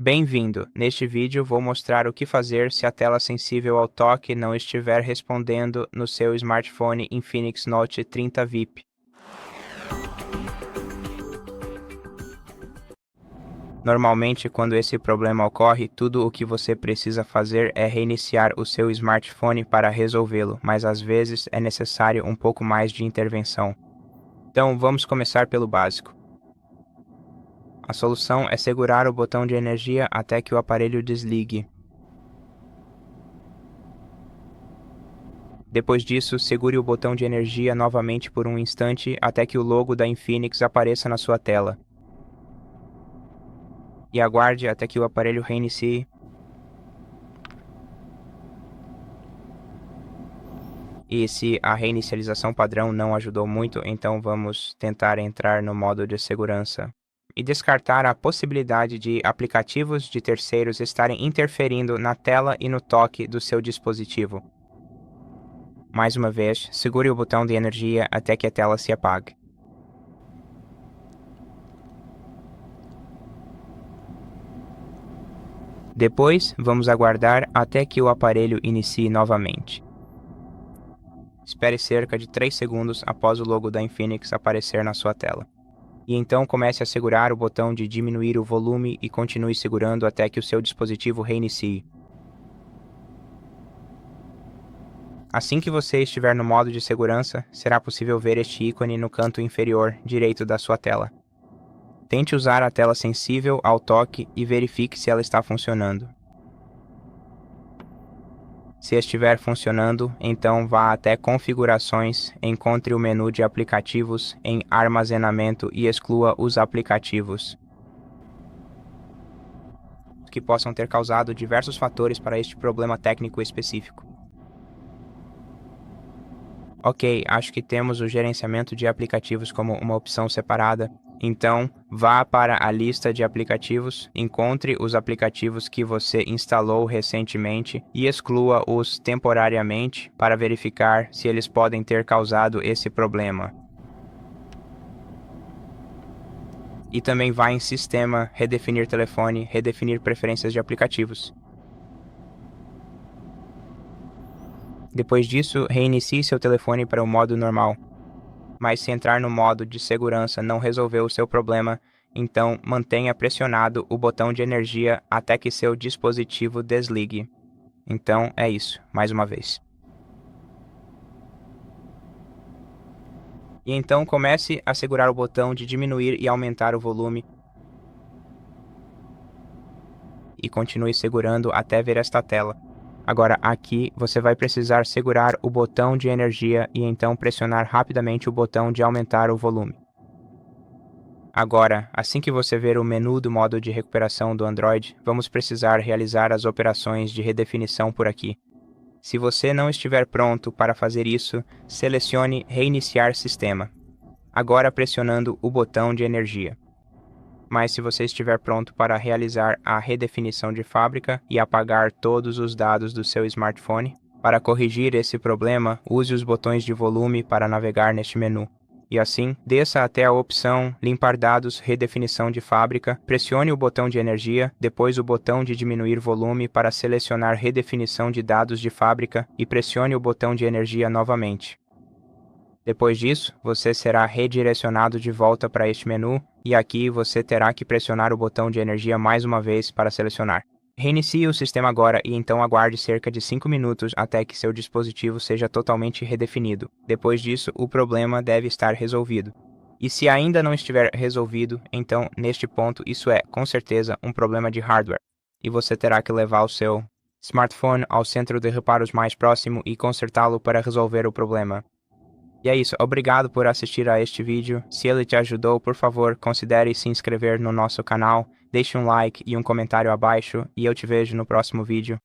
Bem-vindo! Neste vídeo vou mostrar o que fazer se a tela sensível ao toque não estiver respondendo no seu smartphone Infinix Note 30 VIP. Normalmente, quando esse problema ocorre, tudo o que você precisa fazer é reiniciar o seu smartphone para resolvê-lo, mas às vezes é necessário um pouco mais de intervenção. Então, vamos começar pelo básico. A solução é segurar o botão de energia até que o aparelho desligue. Depois disso, segure o botão de energia novamente por um instante até que o logo da Infinix apareça na sua tela. E aguarde até que o aparelho reinicie. E se a reinicialização padrão não ajudou muito, então vamos tentar entrar no modo de segurança e descartar a possibilidade de aplicativos de terceiros estarem interferindo na tela e no toque do seu dispositivo. Mais uma vez, segure o botão de energia até que a tela se apague. Depois, vamos aguardar até que o aparelho inicie novamente. Espere cerca de 3 segundos após o logo da Infinix aparecer na sua tela. E então comece a segurar o botão de diminuir o volume e continue segurando até que o seu dispositivo reinicie. Assim que você estiver no modo de segurança, será possível ver este ícone no canto inferior direito da sua tela. Tente usar a tela sensível ao toque e verifique se ela está funcionando. Se estiver funcionando, então vá até Configurações, encontre o menu de aplicativos em Armazenamento e exclua os aplicativos que possam ter causado diversos fatores para este problema técnico específico. Ok, acho que temos o gerenciamento de aplicativos como uma opção separada. Então, vá para a lista de aplicativos, encontre os aplicativos que você instalou recentemente e exclua-os temporariamente para verificar se eles podem ter causado esse problema. E também vá em Sistema, Redefinir telefone, Redefinir preferências de aplicativos. Depois disso, reinicie seu telefone para o modo normal. Mas se entrar no modo de segurança não resolveu o seu problema, então mantenha pressionado o botão de energia até que seu dispositivo desligue. Então é isso, mais uma vez. E então comece a segurar o botão de diminuir e aumentar o volume. E continue segurando até ver esta tela. Agora, aqui, você vai precisar segurar o botão de energia e então pressionar rapidamente o botão de aumentar o volume. Agora, assim que você ver o menu do modo de recuperação do Android, vamos precisar realizar as operações de redefinição por aqui. Se você não estiver pronto para fazer isso, selecione Reiniciar Sistema, agora pressionando o botão de energia. Mas se você estiver pronto para realizar a redefinição de fábrica e apagar todos os dados do seu smartphone, para corrigir esse problema, use os botões de volume para navegar neste menu. E assim, desça até a opção Limpar dados, redefinição de fábrica, pressione o botão de energia, depois o botão de diminuir volume para selecionar redefinição de dados de fábrica e pressione o botão de energia novamente. Depois disso, você será redirecionado de volta para este menu e aqui você terá que pressionar o botão de energia mais uma vez para selecionar. Reinicie o sistema agora e então aguarde cerca de 5 minutos até que seu dispositivo seja totalmente redefinido. Depois disso, o problema deve estar resolvido. E se ainda não estiver resolvido, então, neste ponto, isso é, com certeza, um problema de hardware. E você terá que levar o seu smartphone ao centro de reparos mais próximo e consertá-lo para resolver o problema. E é isso, obrigado por assistir a este vídeo. Se ele te ajudou, por favor, considere se inscrever no nosso canal, deixe um like e um comentário abaixo e eu te vejo no próximo vídeo.